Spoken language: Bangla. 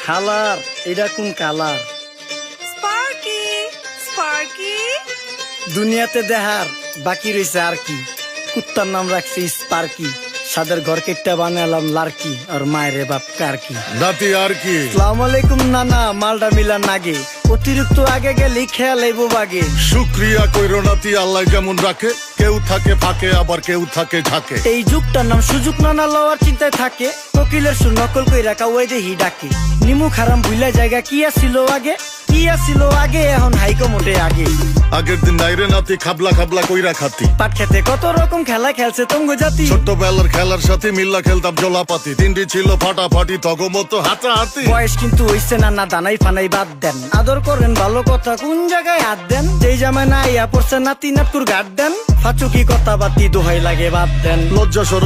খালার এটা কোন কালার? স্পার্কি স্পার্কি দুনিয়াতে দেহার বাকি রয়েছে আর কি। কুত্তার নাম রাখছি স্পার্কি, সাদের ঘর কেটটা বানালাম লার্কি, আর মায়ের বাপ কারকি। নাতি আর কি? আসসালামু আলাইকুম নানা, মালডা মিলা নাগে, অতিরিক্ত আগে গেলে খেয়াল আইবো বাগে। শুক্রিয়া কইরো নাতি, আল্লাহ যেমন রাখে, কেউ থাকে ফাঁকে আবার কেউ থাকে ঝাঁকে। এই যুগটার নাম সুযোগ নানা লওয়ার চিন্তায় থাকে, কোকিলের সুর নকল কই রাখা ওই দেহি ডাকে। নিমু খারাম ভুলা জায়গা কি আসিল আগে, কি আসিল আগে, এখন হাইকো মোটে আগে। আগের দিন নাইরে নাতি খাবলা খাবলা কইরা খাতি, পাট খেতে কত রকম খেলা খেলছে তঙ্গ জাতি। ছোট্টবেলার খেলার সাথে মিল্লা খেলতাম জলাপাতি, তিনটি ছিল ফাটাফাটি তগমতো হাতাহাতি। বয়স কিন্তু হইছে না দানাই ফানাই বাদ দেন, আদর করেন ভালো কথা কোন জায়গায় হাত দেন। যেই জামায় না ইয়া পড়ছে নাতি নাটকুর গাট দেন, ফাচুকি কথা বাতি দোহাই লাগে বাদ দেন। লজ্জা